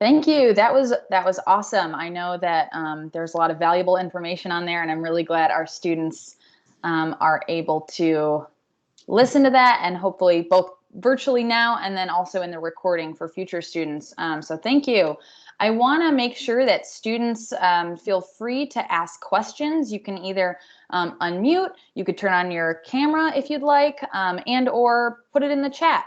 Thank you. That was awesome. I know that there's a lot of valuable information on there, and I'm really glad our students are able to listen to that, and hopefully both virtually now and then also in the recording for future students. So thank you. I want to make sure that students feel free to ask questions. You can either unmute, you could turn on your camera if you'd like, and or put it in the chat.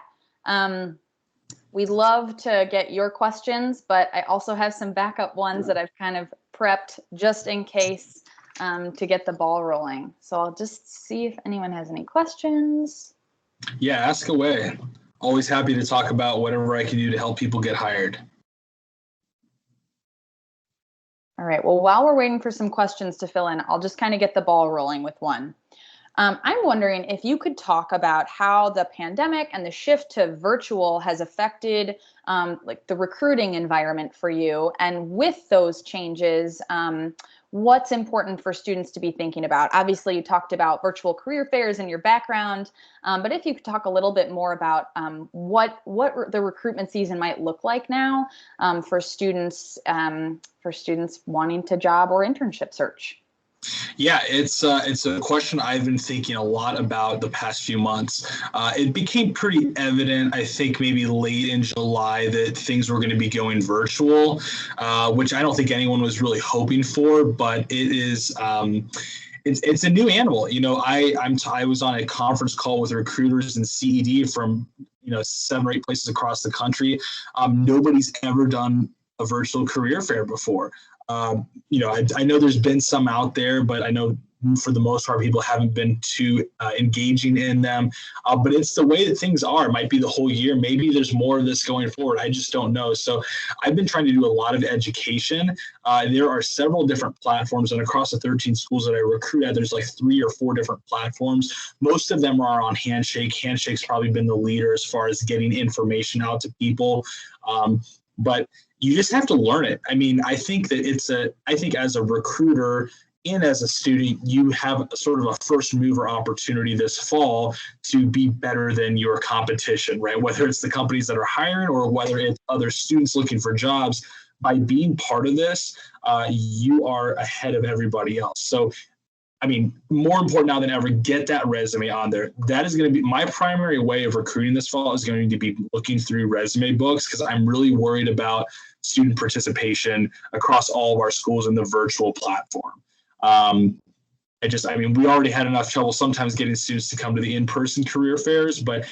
We'd love to get your questions, but I also have some backup ones that I've kind of prepped just in case to get the ball rolling. So I'll just see if anyone has any questions. Yeah, ask away. Always happy to talk about whatever I can do to help people get hired. All right, well, while we're waiting for some questions to fill in, I'll just kind of get the ball rolling with one. I'm wondering if you could talk about how the pandemic and the shift to virtual has affected like the recruiting environment for you, and with those changes, what's important for students to be thinking about? Obviously, you talked about virtual career fairs and your background, but if you could talk a little bit more about what the recruitment season might look like now for students wanting to job or internship search. Yeah, it's a question I've been thinking a lot about the past few months. It became pretty evident, I think, maybe late in July that things were going to be going virtual, which I don't think anyone was really hoping for. But it is. It's a new animal. You know, I was on a conference call with recruiters and CED from 7 or 8 places across the country. Nobody's ever done a virtual career fair before. I know there's been some out there, but I know for the most part, people haven't been too engaging in them. But it's the way that things are. It might be the whole year. Maybe there's more of this going forward. I just don't know. So I've been trying to do a lot of education. There are several different platforms, and across the 13 schools that I recruit at, there's like 3 or 4 different platforms. Most of them are on Handshake. Handshake's probably been the leader as far as getting information out to people. But you just have to learn it. I mean, I think that I think as a recruiter and as a student, you have sort of a first mover opportunity this fall to be better than your competition, right? Whether it's the companies that are hiring or whether it's other students looking for jobs. By being part of this, you are ahead of everybody else. So I mean, more important now than ever, get that resume on there. That is going to be my primary way of recruiting this fall, is going to be looking through resume books, because I'm really worried about student participation across all of our schools in the virtual platform. We already had enough trouble sometimes getting students to come to the in-person career fairs, but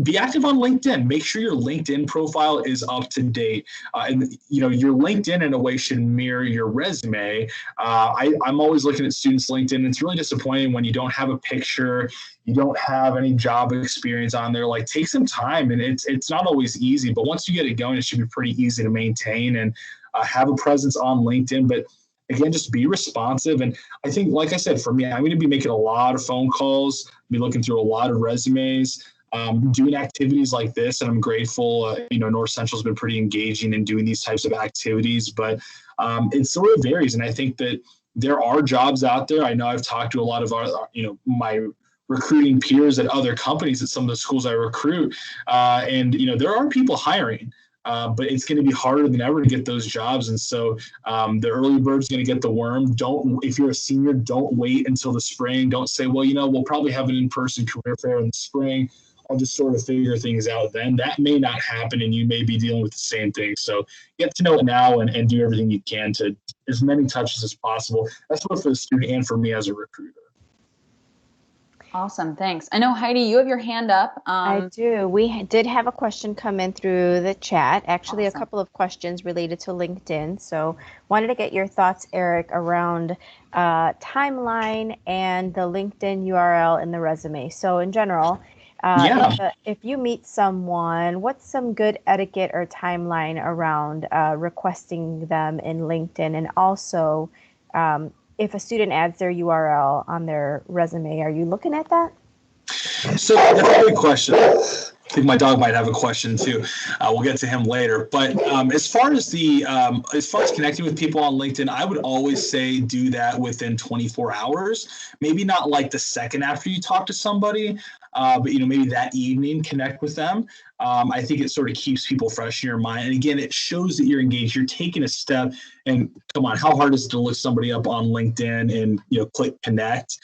be active on LinkedIn. Make sure your LinkedIn profile is up to date. And your LinkedIn in a way should mirror your resume. I'm always looking at students' LinkedIn. It's really disappointing when you don't have a picture, you don't have any job experience on there. Like, take some time, and it's not always easy, but once you get it going, it should be pretty easy to maintain and have a presence on LinkedIn. But again, just be responsive. And I think, like I said, for me, I'm going to be making a lot of phone calls, be looking through a lot of resumes, doing activities like this. And I'm grateful, North Central's been pretty engaging in doing these types of activities, but it sort of varies. And I think that there are jobs out there. I know I've talked to a lot of my recruiting peers at other companies at some of the schools I recruit. And there are people hiring. But it's going to be harder than ever to get those jobs. And so the early bird's going to get the worm. If you're a senior, don't wait until the spring. Don't say, well, we'll probably have an in-person career fair in the spring. I'll just sort of figure things out then. That may not happen, and you may be dealing with the same thing. So get to know it now and do everything you can to as many touches as possible. That's both for the student and for me as a recruiter. Awesome. Thanks. I know, Heidi, you have your hand up. I do. We did have a question come in through the chat. Actually, Awesome. A couple of questions related to LinkedIn. So wanted to get your thoughts, Eric, around timeline and the LinkedIn URL in the resume. So in general, if you meet someone, what's some good etiquette or timeline around requesting them in LinkedIn? And also, if a student adds their URL on their resume, are you looking at that? So that's a good question. I think my dog might have a question too. We'll get to him later. But as far as connecting with people on LinkedIn, I would always say do that within 24 hours. Maybe not like the second after you talk to somebody, but maybe that evening connect with them. I think it sort of keeps people fresh in your mind. And again, it shows that you're engaged. You're taking a step. And come on, how hard is it to look somebody up on LinkedIn and click connect?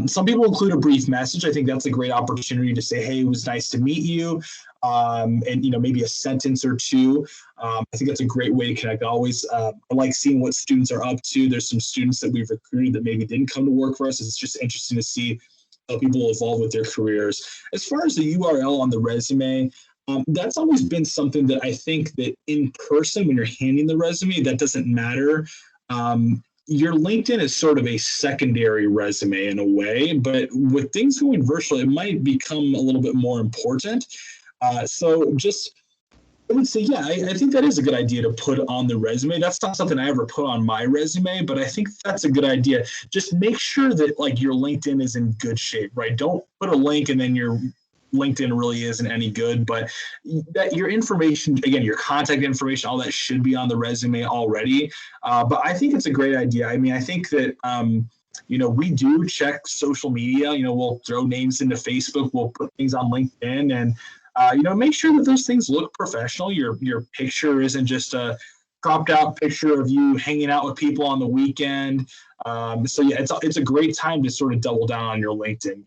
Some people include a brief message. I think that's a great opportunity to say, hey, it was nice to meet you. And, maybe a sentence or two. I think that's a great way to connect. I like seeing what students are up to. There's some students that we've recruited that maybe didn't come to work for us. It's just interesting to see how people evolve with their careers. As far as the URL on the resume, that's always been something that I think that in person, when you're handing the resume, that doesn't matter. Your LinkedIn is sort of a secondary resume in a way, but with things going virtual, it might become a little bit more important. I would say, yeah, I think that is a good idea to put on the resume. That's not something I ever put on my resume, but I think that's a good idea. Just make sure that your LinkedIn is in good shape, right? Don't put a link and then your LinkedIn really isn't any good, but that your information, again, your contact information, all that should be on the resume already. But I think it's a great idea. I mean, I think that, we do check social media. We'll throw names into Facebook. We'll put things on LinkedIn and, make sure that those things look professional. Your picture isn't just a cropped out picture of you hanging out with people on the weekend. It's a great time to sort of double down on your LinkedIn game.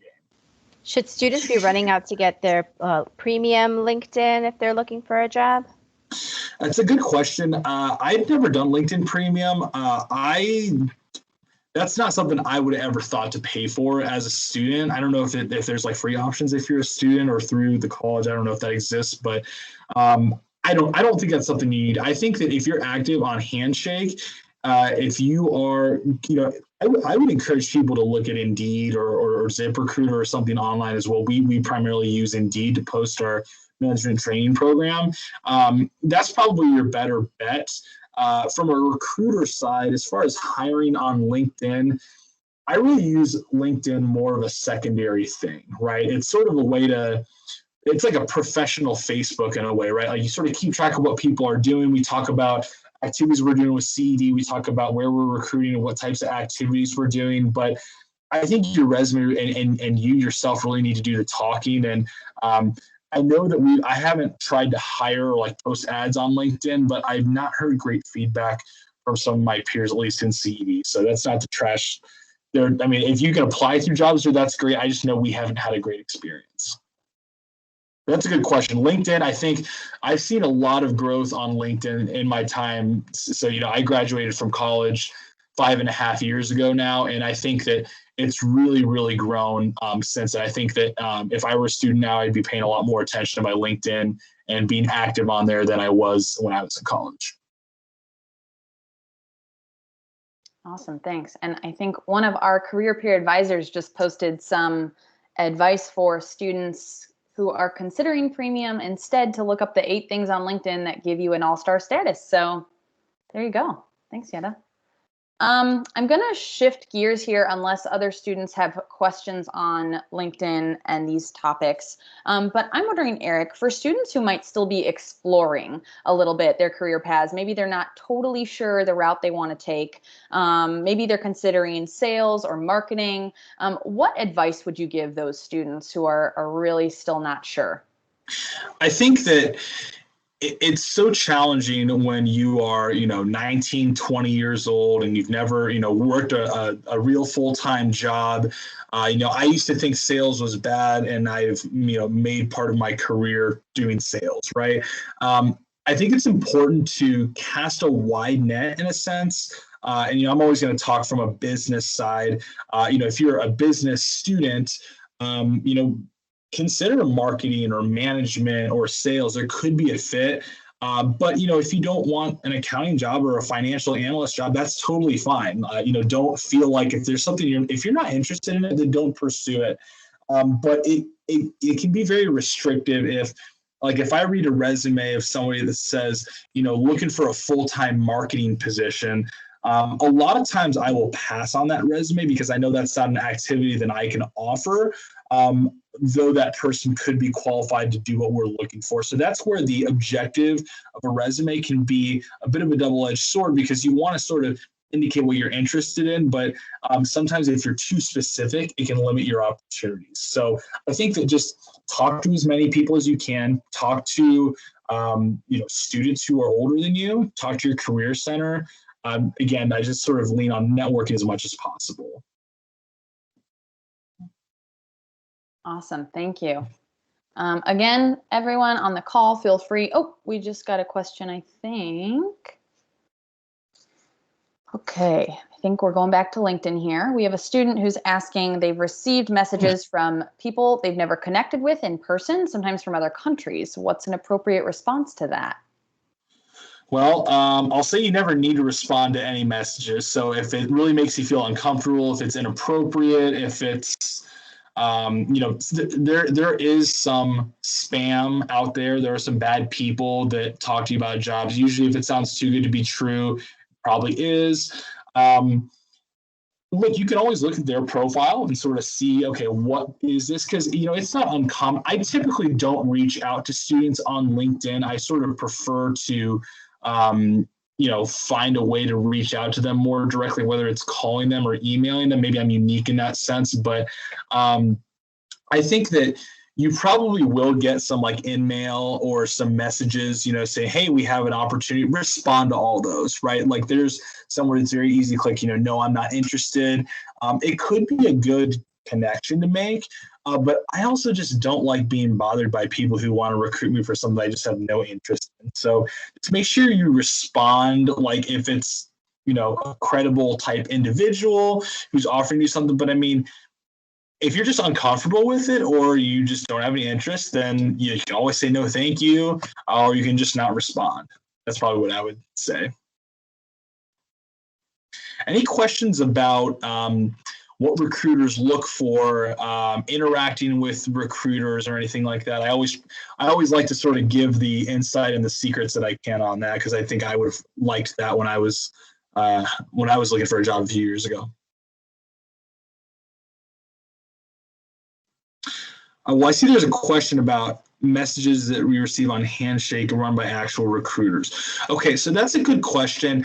Should students be running out to get their premium LinkedIn if they're looking for a job? That's a good question. I've never done LinkedIn Premium. That's not something I would have ever thought to pay for as a student. I don't know if there's free options if you're a student or through the college. I don't know if that exists, but I don't think that's something you need. I think that if you're active on Handshake, if you are, I would encourage people to look at Indeed or ZipRecruiter or something online as well. We primarily use Indeed to post our management training program. That's probably your better bet. From a recruiter side, as far as hiring on LinkedIn, I really use LinkedIn more of a secondary thing, right? It's sort of a way it's like a professional Facebook in a way, right? You sort of keep track of what people are doing. We talk about activities we're doing with CED. We talk about where we're recruiting and what types of activities we're doing. But I think your resume and you yourself really need to do the talking. And I know that I haven't tried to hire post ads on LinkedIn, but I've not heard great feedback from some of my peers, at least in CED. So that's not to trash there. I mean, if you can apply through jobs, that's great. I just know we haven't had a great experience. That's a good question. LinkedIn, I think I've seen a lot of growth on LinkedIn in my time. So, I graduated from college 5.5 years ago now, and I think that it's really, really grown since then. I think that if I were a student now, I'd be paying a lot more attention to my LinkedIn and being active on there than I was when I was in college. Awesome, thanks. And I think one of our career peer advisors just posted some advice for students who are considering premium instead to look up the 8 things on LinkedIn that give you an all-star status. So there you go. Thanks, Yetta. I'm going to shift gears here unless other students have questions on LinkedIn and these topics. But I'm wondering, Eric, for students who might still be exploring a little bit their career paths, maybe they're not totally sure the route they want to take. Maybe they're considering sales or marketing. What advice would you give those students who are really still not sure? I think that it's so challenging when you are, 19, 20 years old and you've never, worked a real full-time job. I used to think sales was bad, and I've, made part of my career doing sales, right? I think it's important to cast a wide net in a sense. And, I'm always going to talk from a business side. If you're a business student, consider marketing or management or sales. There could be a fit. But, if you don't want an accounting job or a financial analyst job, that's totally fine. Don't feel like if there's something if you're not interested in it, then don't pursue it. But it can be very restrictive if I read a resume of somebody that says, looking for a full-time marketing position, A lot of times I will pass on that resume because I know that's not an activity that I can offer, though that person could be qualified to do what we're looking for. So that's where the objective of a resume can be a bit of a double-edged sword, because you want to sort of indicate what you're interested in, but sometimes if you're too specific, it can limit your opportunities. So I think that just talk to as many people as you can, talk to students who are older than you, talk to your career center. Again, I just sort of lean on networking as much as possible. Awesome. Thank you. Again, everyone on the call, feel free. Oh, we just got a question, I think. Okay, I think we're going back to LinkedIn here. We have a student who's asking, they've received messages from people they've never connected with in person, sometimes from other countries. What's an appropriate response to that? Well, I'll say you never need to respond to any messages. So if it really makes you feel uncomfortable, if it's inappropriate, if it's, there is some spam out there. There are some bad people that talk to you about jobs. Usually, if it sounds too good to be true, probably is. Look, you can always look at their profile and sort of see, okay, what is this? Because, it's not uncommon. I typically don't reach out to students on LinkedIn. I sort of prefer to, find a way to reach out to them more directly, whether it's calling them or emailing them. Maybe I'm unique in that sense, but I think that you probably will get some like in-mail or some messages, say, hey, we have an opportunity. Respond to all those, right? Like there's somewhere it's very easy to click, no, I'm not interested. It could be a good connection to make, but I also just don't like being bothered by people who want to recruit me for something I just have no interest in. So to make sure you respond, like if it's, a credible type individual who's offering you something, but I mean, if you're just uncomfortable with it or you just don't have any interest, then you can always say no, thank you, or you can just not respond. That's probably what I would say. Any questions about what recruiters look for, interacting with recruiters or anything like that? I always like to sort of give the insight and the secrets that I can on that, because I think I would have liked that when I was looking for a job a few years ago. Well, I see there's a question about messages that we receive on Handshake run by actual recruiters. Okay, so that's a good question.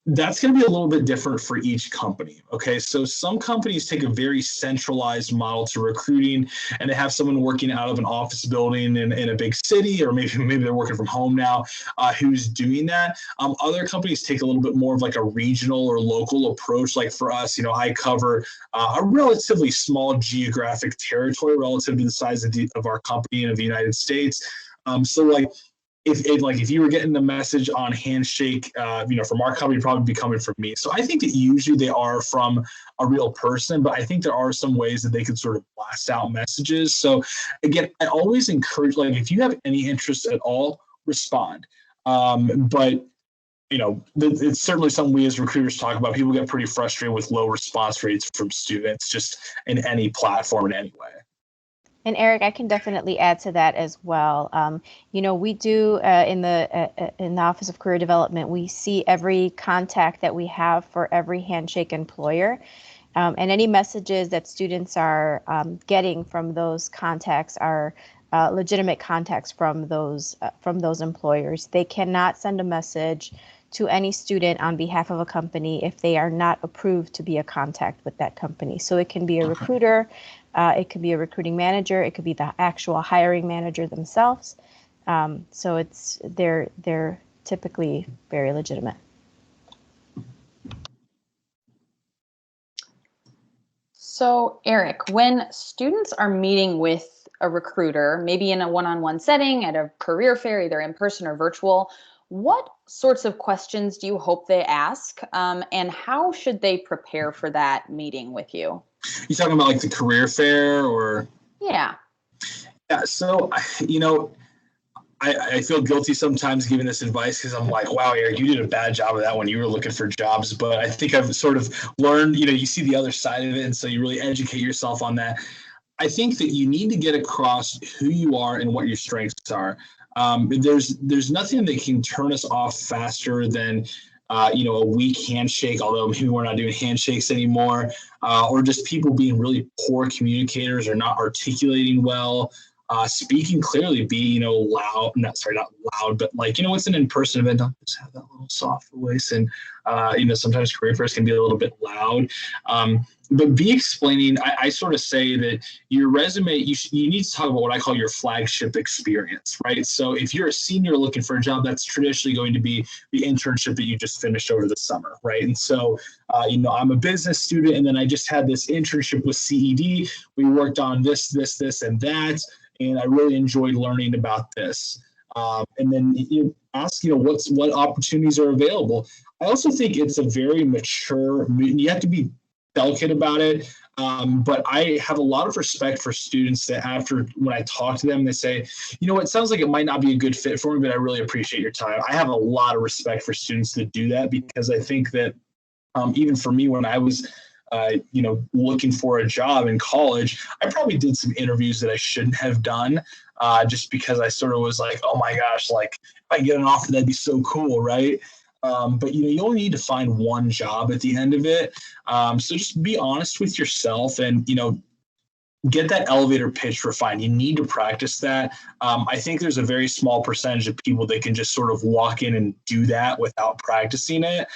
That's going to be a little bit different for each company. Okay, so some companies take a very centralized model to recruiting, and they have someone working out of an office building in a big city, or maybe they're working from home now, who's doing that. Other companies take a little bit more of like a regional or local approach. Like for us, I cover a relatively small geographic territory relative to the size of our company and of the United States. So like, if you were getting the message on Handshake, from our company, it'd probably be coming from me. So I think that usually they are from a real person, but I think there are some ways that they could sort of blast out messages. So again, I always encourage, like, if you have any interest at all, respond. But it's certainly something we as recruiters talk about. People get pretty frustrated with low response rates from students just in any platform in any way. And Eric, I can definitely add to that as well. We do in the Office of Career Development, we see every contact that we have for every Handshake employer, and any messages that students are getting from those contacts are legitimate contacts from those employers. They cannot send a message to any student on behalf of a company if they are not approved to be a contact with that company. So it can be a recruiter, it could be a recruiting manager, it could be the actual hiring manager themselves. So they're typically very legitimate. So Eric, when students are meeting with a recruiter, maybe in a one-on-one setting at a career fair, either in person or virtual, what sorts of questions do you hope they ask, and how should they prepare for that meeting with you? You talking about like the career fair or? Yeah. Yeah. So, I feel guilty sometimes giving this advice because I'm like, wow, Eric, you did a bad job of that when you were looking for jobs. But I think I've sort of learned, you see the other side of it. And so you really educate yourself on that. I think that you need to get across who you are and what your strengths are. There's nothing that can turn us off faster than a weak handshake, although maybe we're not doing handshakes anymore, or just people being really poor communicators or not articulating well. Speaking clearly, be, loud, not loud, but it's an in-person event, don't just have that little soft voice. And, sometimes career fairs can be a little bit loud. But be explaining, I sort of say that your resume, you need to talk about what I call your flagship experience, right? So if you're a senior looking for a job, that's traditionally going to be the internship that you just finished over the summer, right? And so, I'm a business student, and then I just had this internship with CED. We worked on this, and that. And I really enjoyed learning about this. And then you ask, what opportunities are available. I also think it's a very mature, you have to be delicate about it. But I have a lot of respect for students that when I talk to them, they say, it sounds like it might not be a good fit for me, but I really appreciate your time. I have a lot of respect for students that do that, because I think that even for me, when I was looking for a job in college, I probably did some interviews that I shouldn't have done, just because I sort of was like, oh my gosh, like if I get an offer, that'd be so cool, right? But you only need to find one job at the end of it. So just be honest with yourself, and get that elevator pitch refined. You need to practice that. I think there's a very small percentage of people that can just sort of walk in and do that without practicing it.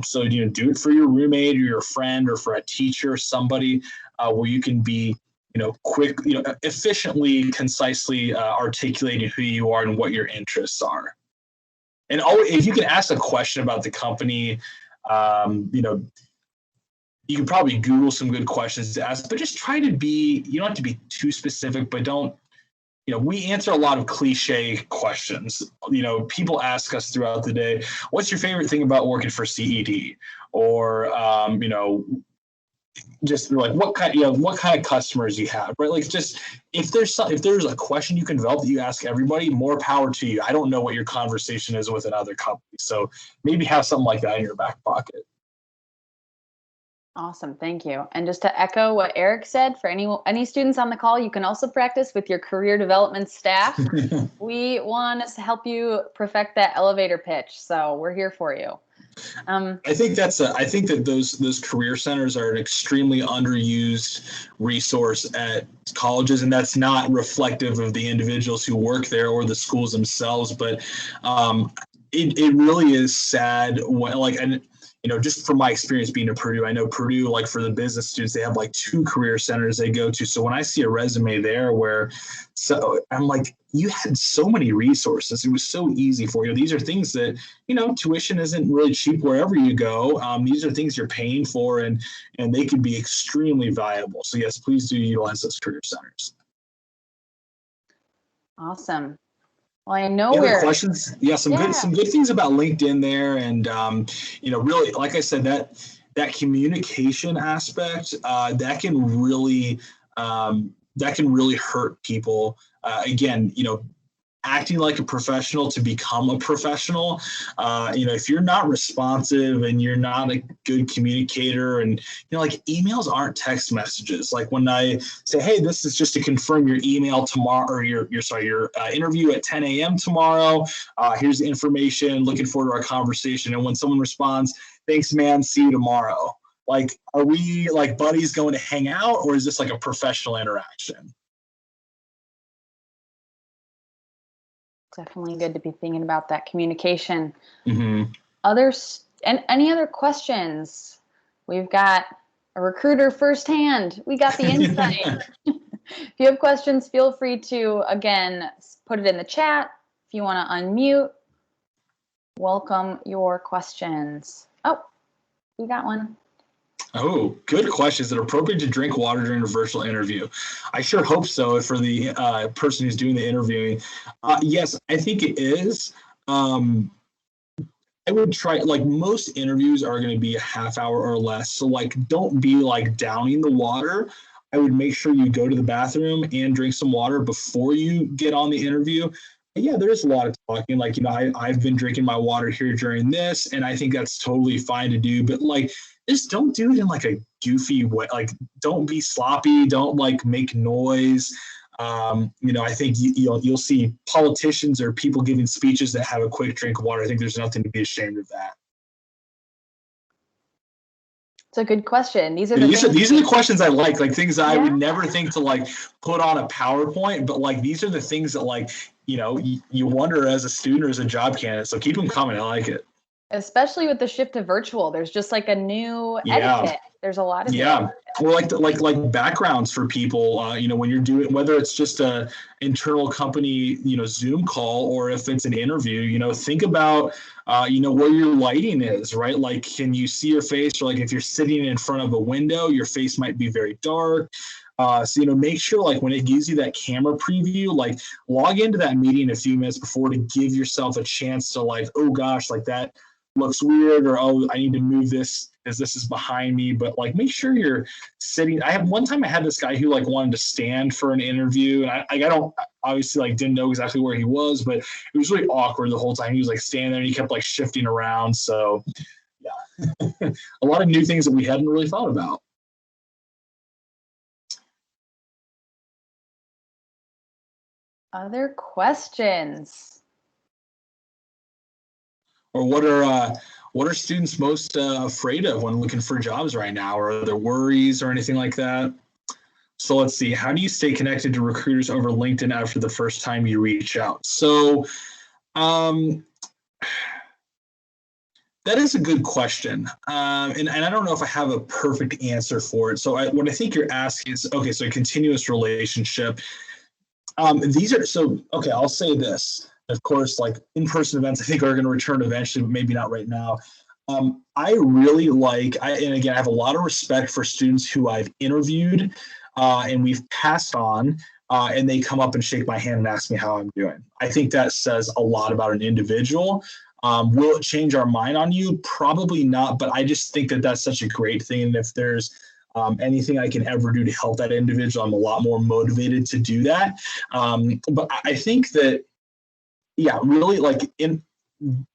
So do it for your roommate or your friend, or for a teacher or somebody, where you can be quick, efficiently, concisely articulating who you are and what your interests are. And always, if you can ask a question about the company, you can probably Google some good questions to ask, but just try to you don't have to be too specific, but don't, we answer a lot of cliche questions. People ask us throughout the day, what's your favorite thing about working for CED? Or, just like what kind of customers you have, right? Like, just if there's a question you can develop that you ask everybody, more power to you. I don't know what your conversation is with another company, so maybe have something like that in your back pocket. Awesome. Thank you. And just to echo what Eric said, for any students on the call, you can also practice with your career development staff. We want to help you perfect that elevator pitch. So we're here for you. I think that those career centers are an extremely underused resource at colleges, and that's not reflective of the individuals who work there or the schools themselves. But it really is sad when, just from my experience being at Purdue, I know Purdue, like for the business students, they have like 2 career centers they go to. So when I see a resume there I'm like, you had so many resources. It was so easy for you. These are things that, tuition isn't really cheap wherever you go. These are things you're paying for, and they could be extremely valuable. So yes, please do utilize those career centers. Awesome. Well, I know we're questions. Yeah, some good things about LinkedIn there, and really, like I said, that communication aspect that can really hurt people. Again, acting like a professional to become a professional. If you're not responsive and you're not a good communicator, and like emails aren't text messages. Like when I say, hey, this is just to confirm your email tomorrow, or your interview at 10 a.m. tomorrow. Here's the information. Looking forward to our conversation. And when someone responds, thanks, man, see you tomorrow. Like, are we like buddies going to hang out, or is this like a professional interaction? Definitely good to be thinking about that communication. Mm-hmm. Any other questions? We've got a recruiter firsthand. We got the insight. If you have questions, feel free to, again, put it in the chat. If you want to unmute, welcome your questions. Oh, we got one. Oh, good question. Is it appropriate to drink water during a virtual interview? I sure hope so for the person who's doing the interviewing. Yes, I think it is. I would try, like most interviews are going to be a half hour or less. So like, don't be like downing the water. I would make sure you go to the bathroom and drink some water before you get on the interview. Yeah, there's a lot of talking. Like, I've been drinking my water here during this, and I think that's totally fine to do. But like, just don't do it in like a goofy way. Like, don't be sloppy. Don't like make noise. I think you'll see politicians or people giving speeches that have a quick drink of water. I think there's nothing to be ashamed of that. It's a good question. These are the questions I like things that I would Yeah. never think to like put on a PowerPoint, but like these are the things that like, you know, you wonder as a student or as a job candidate. So keep them coming. I like it. Especially with the shift to virtual, there's just like a new Yeah. etiquette. There's a lot of Yeah. Or like backgrounds for people, you know, when you're doing, whether it's just a internal company, you know, Zoom call, or if it's an interview, you know, think about, you know, where your lighting is, right? Like, can you see your face? Or like if you're sitting in front of a window, your face might be very dark. So, you know, make sure like when it gives you that camera preview, like log into that meeting a few minutes before to give yourself a chance to like, oh gosh, like that looks weird, or oh, I need to move this because this is behind me. But like make sure you're sitting. I had one time I had this guy who like wanted to stand for an interview, and I don't obviously like didn't know exactly where he was, but it was really awkward the whole time. He was like standing there and he kept like shifting around. So yeah, a lot of new things that we hadn't really thought about. Other questions? Or what are students most afraid of when looking for jobs right now? Or are there worries or anything like that? So let's see. How do you stay connected to recruiters over LinkedIn after the first time you reach out? So that is a good question. And I don't know if I have a perfect answer for it. So what I think you're asking is, okay, so a continuous relationship. Okay, I'll say this. Of course, like in-person events, I think are going to return eventually, but maybe not right now. I really like, and again, I have a lot of respect for students who I've interviewed and we've passed on, and they come up and shake my hand and ask me how I'm doing. I think that says a lot about an individual. Will it change our mind on you? Probably not, but I just think that that's such a great thing. And if there's anything I can ever do to help that individual, I'm a lot more motivated to do that. But I think that, yeah, really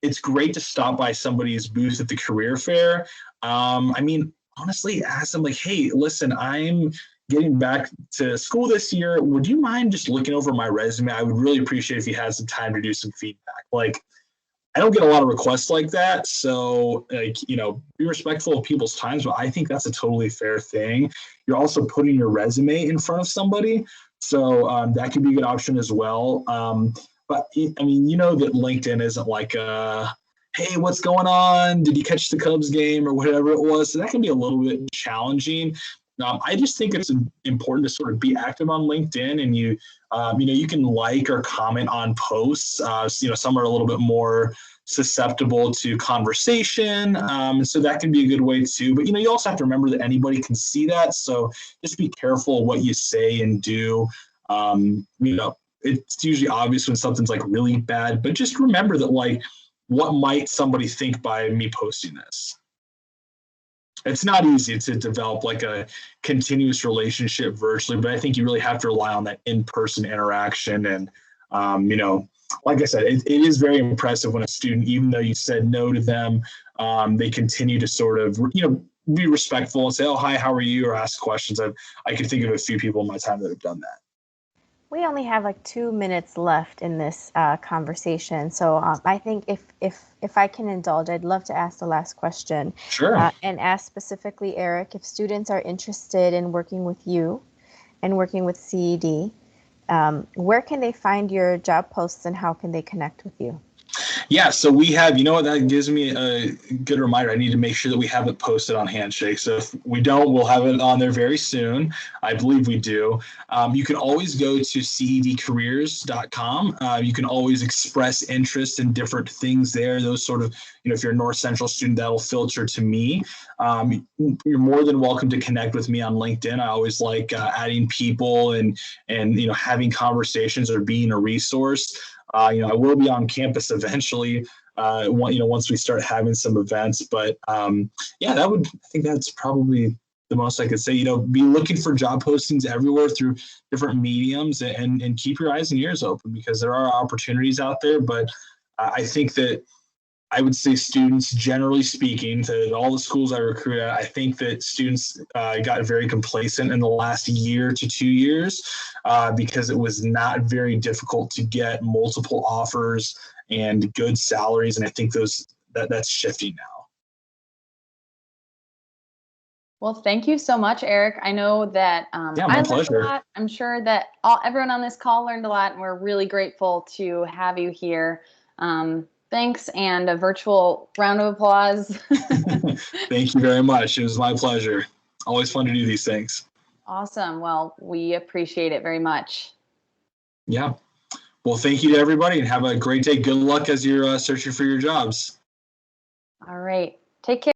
it's great to stop by somebody's booth at the career fair. I mean, honestly, ask them like, hey, listen, I'm getting back to school this year. Would you mind just looking over my resume? I would really appreciate if you had some time to do some feedback. Like, I don't get a lot of requests like that. So, like, you know, be respectful of people's times, but I think that's a totally fair thing. You're also putting your resume in front of somebody. So that could be a good option as well. But I mean, you know that LinkedIn isn't like hey, what's going on? Did you catch the Cubs game or whatever it was? So that can be a little bit challenging. I just think it's important to sort of be active on LinkedIn, and you know, you can like or comment on posts. You know, some are a little bit more susceptible to conversation, and so that can be a good way too. But you know, you also have to remember that anybody can see that, so just be careful what you say and do. You know, it's usually obvious when something's like really bad, but just remember that like, what might somebody think by me posting this? It's not easy to develop like a continuous relationship virtually, but I think you really have to rely on that in-person interaction. And, you know, like I said, it is very impressive when a student, even though you said no to them, they continue to sort of, you know, be respectful and say, oh, hi, how are you? Or ask questions. I can think of a few people in my time that have done that. We only have like 2 minutes left in this conversation, so I think if I can indulge, I'd love to ask the last question. Sure. And ask specifically, Eric, if students are interested in working with you and working with CED, where can they find your job posts and how can they connect with you? Yeah, so we have, you know what, that gives me a good reminder. I need to make sure that we have it posted on Handshake. So if we don't, we'll have it on there very soon. I believe we do. You can always go to cedcareers.com. You can always express interest in different things there. Those sort of, you know, if you're a North Central student, that'll filter to me. You're more than welcome to connect with me on LinkedIn. I always like adding people and you know, having conversations or being a resource. You know, I will be on campus eventually, you know, once we start having some events. But yeah, I think that's probably the most I could say. You know, be looking for job postings everywhere through different mediums, and keep your eyes and ears open, because there are opportunities out there. But I think that I would say students, generally speaking, to all the schools I recruit at, I think that students got very complacent in the last year to 2 years because it was not very difficult to get multiple offers and good salaries. And I think that's shifting now. Well, thank you so much, Eric. I know that Yeah, I my learned pleasure. a lot. I'm sure that everyone on this call learned a lot, and we're really grateful to have you here. Thanks, and a virtual round of applause. Thank you very much. It was my pleasure. Always fun to do these things. Awesome. Well, we appreciate it very much. Yeah. Well, thank you to everybody, and have a great day. Good luck as you're searching for your jobs. All right. Take care.